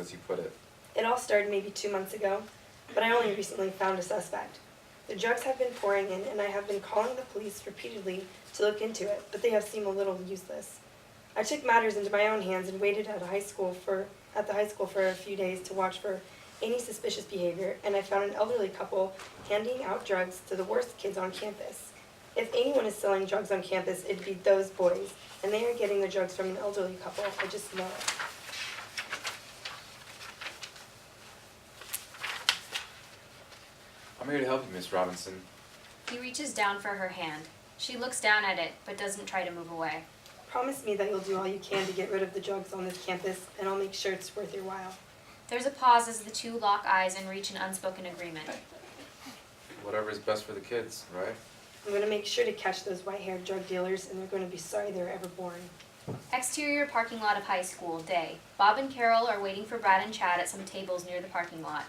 as you put it? It all started maybe 2 months ago, but I only recently found a suspect. The drugs have been pouring in, and I have been calling the police repeatedly to look into it, but they have seemed a little useless. I took matters into my own hands and waited at the high school for a few days to watch for any suspicious behavior, and I found an elderly couple handing out drugs to the worst kids on campus. If anyone is selling drugs on campus, it'd be those boys, and they are getting the drugs from an elderly couple. I just know it. I'm here to help you, Miss Robinson. He reaches down for her hand. She looks down at it, but doesn't try to move away. Promise me that you'll do all you can to get rid of the drugs on this campus, and I'll make sure it's worth your while. There's a pause as the two lock eyes and reach an unspoken agreement. Whatever is best for the kids, right? I'm going to make sure to catch those white-haired drug dealers, and they're going to be sorry they were ever born. Exterior parking lot of high school, day. Bob and Carol are waiting for Brad and Chad at some tables near the parking lot.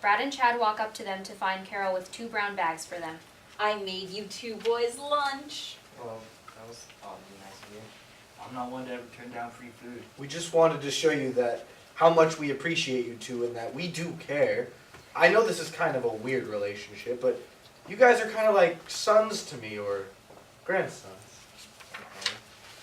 Brad and Chad walk up to them to find Carol with 2 brown bags for them. I made you 2 boys lunch. Well, that was awfully nice of you. I'm not one to ever turn down free food. We just wanted to show you that how much we appreciate you two and that we do care. I know this is kind of a weird relationship, but you guys are kind of like sons to me or grandsons.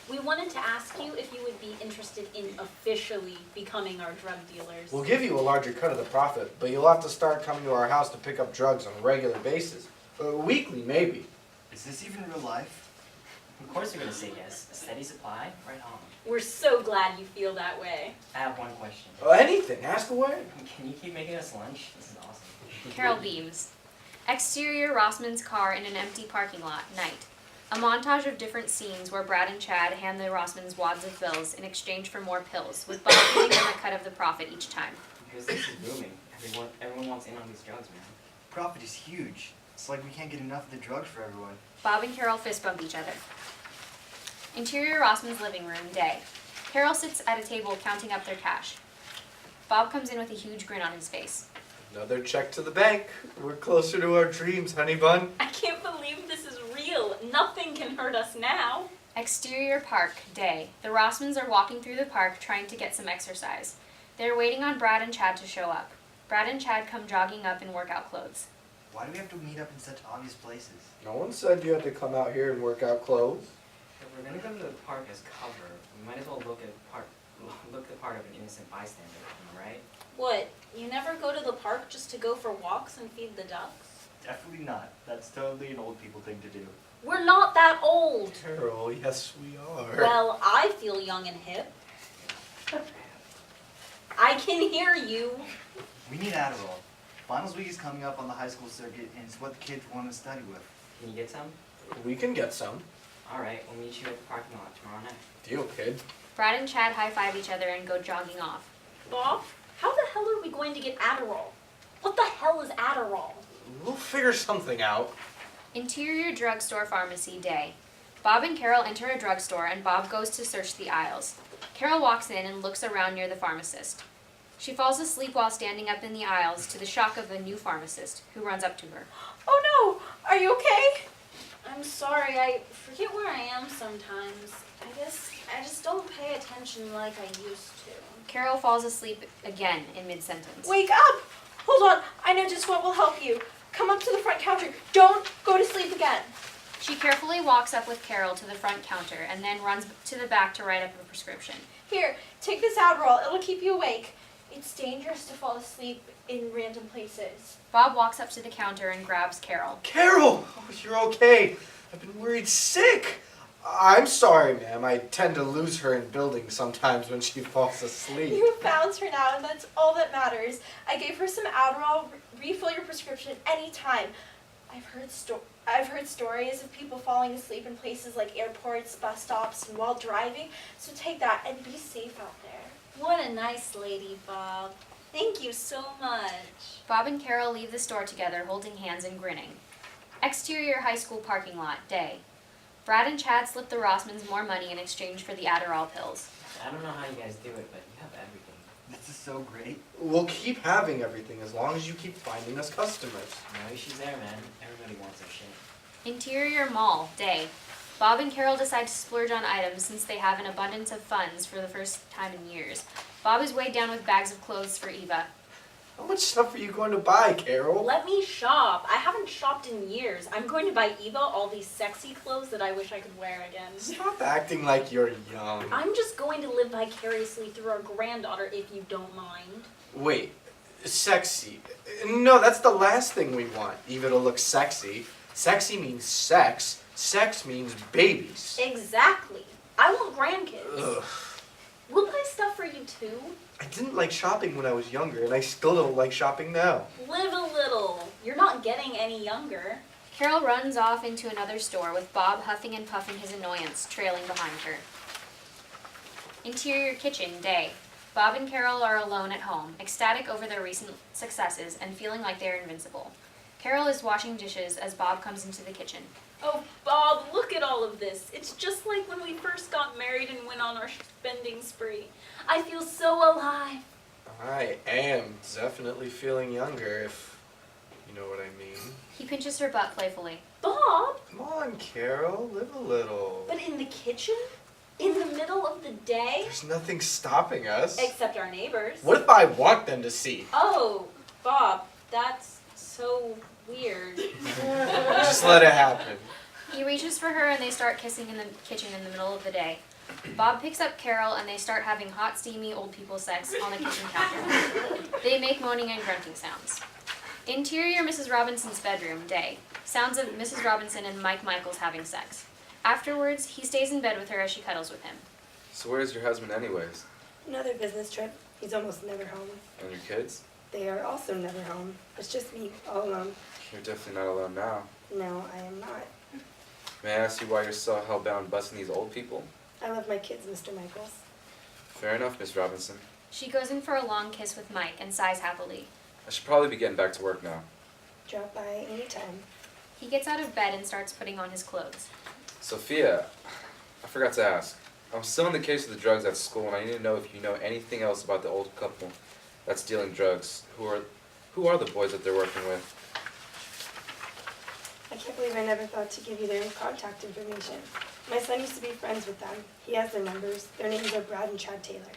We wanted to ask you if you would be interested in officially becoming our drug dealers. We'll give you a larger cut of the profit, but you'll have to start coming to our house to pick up drugs on a regular basis. Weekly, maybe. Is this even real life? Of course you're gonna say yes. A steady supply, right on. We're so glad you feel that way. I have one question. Anything, ask away. Can you keep making us lunch? This is awesome. Carol beams. Exterior Rossman's car in an empty parking lot, night. A montage of different scenes where Brad and Chad hand the Rossmans wads of bills in exchange for more pills, with Bob giving them a cut of the profit each time. Because this is booming. Everyone wants in on these drugs, man. Profit is huge. It's like we can't get enough of the drugs for everyone. Bob and Carol fist bump each other. Interior Rossman's living room, day. Carol sits at a table counting up their cash. Bob comes in with a huge grin on his face. Another check to the bank. We're closer to our dreams, honey bun. I can't believe this is real. Nothing can hurt us now. Exterior park, day. The Rossmans are walking through the park trying to get some exercise. They're waiting on Brad and Chad to show up. Brad and Chad come jogging up in workout clothes. Why do we have to meet up in such obvious places? No one said you had to come out here and work out clothes. If we're gonna go to the park as cover, we might as well look the part of an innocent bystander, am I right? What, you never go to the park just to go for walks and feed the ducks? Definitely not. That's totally an old people thing to do. We're not that old. Carol, yes we are. Well, I feel young and hip. I can hear you. We need Adderall. Finals week is coming up on the high school circuit, and it's what the kids want to study with. Can you get some? We can get some. Alright, we'll meet you at the parking lot tomorrow night. Deal, kid. Brad and Chad high-five each other and go jogging off. Bob, how the hell are we going to get Adderall? What the hell is Adderall? We'll figure something out. Interior drugstore pharmacy, day. Bob and Carol enter a drugstore and Bob goes to search the aisles. Carol walks in and looks around near the pharmacist. She falls asleep while standing up in the aisles to the shock of the new pharmacist, who runs up to her. Oh no, are you okay? I'm sorry, I forget where I am sometimes. I just don't pay attention like I used to. Carol falls asleep again in mid-sentence. Wake up! Hold on, I know just what will help you. Come up to the front counter. Don't go to sleep again. She carefully walks up with Carol to the front counter and then runs to the back to write up a prescription. Here, take this Adderall. It'll keep you awake. It's dangerous to fall asleep in random places. Bob walks up to the counter and grabs Carol. Carol! Oh, you're okay. I've been worried sick. I'm sorry, ma'am. I tend to lose her in buildings sometimes when she falls asleep. You found her now, and that's all that matters. I gave her some Adderall. Refill your prescription anytime. I've heard stories of people falling asleep in places like airports, bus stops, and while driving. So take that and be safe out there. What a nice lady, Bob. Thank you so much. Bob and Carol leave the store together, holding hands and grinning. Exterior high school parking lot, day. Brad and Chad slip the Rossmans more money in exchange for the Adderall pills. I don't know how you guys do it, but you have everything. This is so great. We'll keep having everything as long as you keep finding us customers. No issues there, man. Everybody wants their shit. Interior mall, day. Bob and Carol decide to splurge on items since they have an abundance of funds for the first time in years. Bob is weighed down with bags of clothes for Eva. How much stuff are you going to buy, Carol? Let me shop. I haven't shopped in years. I'm going to buy Eva all these sexy clothes that I wish I could wear again. Stop acting like you're young. I'm just going to live vicariously through our granddaughter if you don't mind. Wait, sexy. No, that's the last thing we want. Eva to look sexy. Sexy means sex. Sex means babies. Exactly. I want grandkids. Ugh. We'll buy stuff for you too. I didn't like shopping when I was younger, and I still don't like shopping now. Live a little. You're not getting any younger. Carol runs off into another store with Bob huffing and puffing his annoyance trailing behind her. Interior kitchen, day. Bob and Carol are alone at home, ecstatic over their recent successes and feeling like they are invincible. Carol is washing dishes as Bob comes into the kitchen. Oh, Bob, look at all of this. It's just like when we first got married and went on our spending spree. I feel so alive. I am definitely feeling younger, if you know what I mean. He pinches her butt playfully. Bob, Come on, Carol, live a little. but in the kitchen? In the middle of the day? There's nothing stopping us. Except our neighbors. What if I want them to see? Oh, Bob, that's so weird. Just let it happen. He reaches for her and they start kissing in the kitchen in the middle of the day. Bob picks up Carol and they start having hot, steamy old people sex on the kitchen counter. They make moaning and grunting sounds. Interior Mrs. Robinson's bedroom, day. Sounds of Mrs. Robinson and Mike Michaels having sex. Afterwards, he stays in bed with her as she cuddles with him. So where's your husband anyways? Another business trip. He's almost never home. And your kids? They are also never home. It's just me, all alone. You're definitely not alone now. No, I am not. May I ask you why you're so hell-bound busting these old people? I love my kids, Mr. Michaels. Fair enough, Miss Robinson. She goes in for a long kiss with Mike and sighs happily. I should probably be getting back to work now. Drop by anytime. He gets out of bed and starts putting on his clothes. Sophia, I forgot to ask. I'm still in the case of the drugs at school, and I need to know if you know anything else about the old couple that's dealing drugs. Who are the boys that they're working with? I can't believe I never thought to give you their contact information. My son used to be friends with them. He has their numbers. Their names are Brad and Chad Taylor.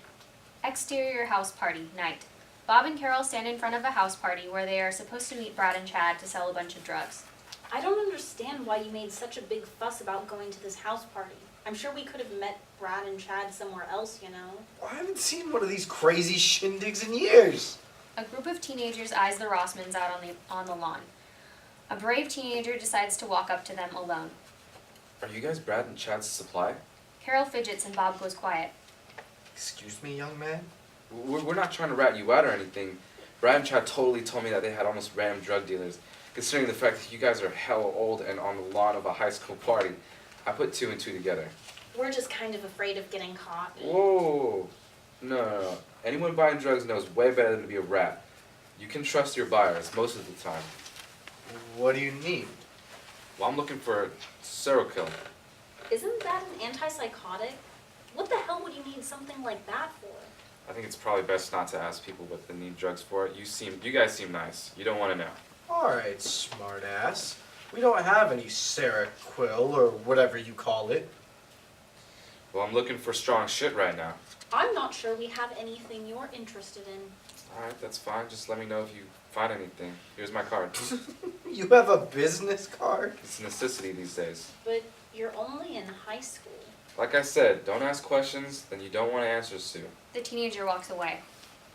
Exterior house party, night. Bob and Carol stand in front of a house party where they are supposed to meet Brad and Chad to sell a bunch of drugs. I don't understand why you made such a big fuss about going to this house party. I'm sure we could have met Brad and Chad somewhere else, you know. I haven't seen one of these crazy shindigs in years. A group of teenagers eyes the Rossmans out on the lawn. A brave teenager decides to walk up to them alone. Are you guys Brad and Chad's supply? Carol fidgets and Bob goes quiet. Excuse me, young man? We're not trying to rat you out or anything. Brad and Chad totally told me that they had almost random drug dealers. Considering the fact that you guys are hella old and on the lawn of a high school party, I put two and two together. We're just kind of afraid of getting caught. Whoa! No. Anyone buying drugs knows way better than to be a rat. You can trust your buyers most of the time. What do you need? Well, I'm looking for a serial killer. Isn't that an antipsychotic? What the hell would you need something like that for? I think it's probably best not to ask people what they need drugs for. You guys seem nice. You don't want to know. Alright, smartass. We don't have any Seroquel or whatever you call it. Well, I'm looking for strong shit right now. I'm not sure we have anything you're interested in. Alright, that's fine. Just let me know if you find anything. Here's my card. You have a business card? It's a necessity these days. But you're only in high school. Like I said, don't ask questions that you don't want answers to. The teenager walks away.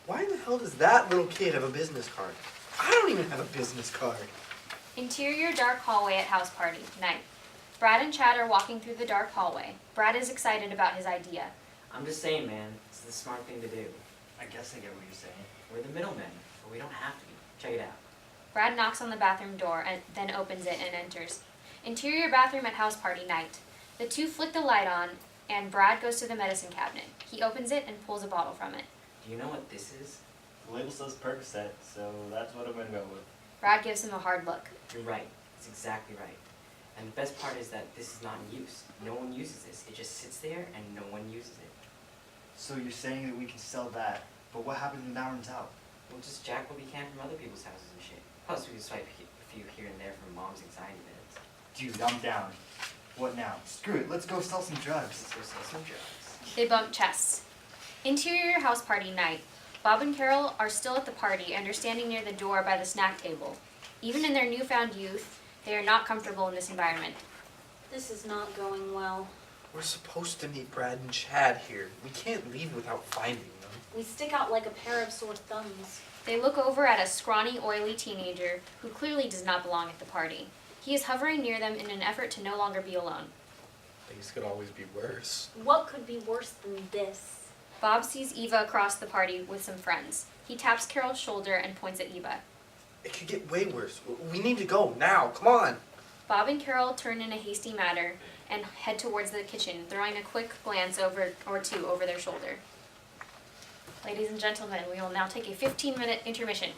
Why in the hell does that little kid have a business card? I don't even have a business card. Interior dark hallway at house party, night. Brad and Chad are walking through the dark hallway. Brad is excited about his idea. I'm just saying, man, it's the smart thing to do. I guess I get what you're saying. We're the middlemen, but we don't have to be. Check it out. Brad knocks on the bathroom door and then opens it and enters. Interior bathroom at house party, night. The two flick the light on and Brad goes to the medicine cabinet. He opens it and pulls a bottle from it. Do you know what this is? The label says Percocet, so that's what I'm gonna go with. Brad gives him a hard look. You're right. It's exactly right. And the best part is that this is not in use. No one uses this. It just sits there and no one uses it. So you're saying that we can sell that, but what happens when that runs out? We'll just jack what we can from other people's houses and shit. Plus, we can swipe a few here and there from mom's anxiety meds. Dude, I'm down. What now? Screw it, let's go sell some drugs. Let's go sell some drugs. They bump chests. Interior house party night. Bob and Carol are still at the party and are standing near the door by the snack table. Even in their newfound youth, they are not comfortable in this environment. This is not going well. We're supposed to meet Brad and Chad here. We can't leave without finding them. We stick out like a pair of sore thumbs. They look over at a scrawny, oily teenager who clearly does not belong at the party. He is hovering near them in an effort to no longer be alone. Things could always be worse. What could be worse than this? Bob sees Eva across the party with some friends. He taps Carol's shoulder and points at Eva. It could get way worse. We need to go now. Come on. Bob and Carol turn in a hasty manner and head towards the kitchen, throwing a quick glance over their shoulder. Ladies and gentlemen, we will now take a 15-minute intermission.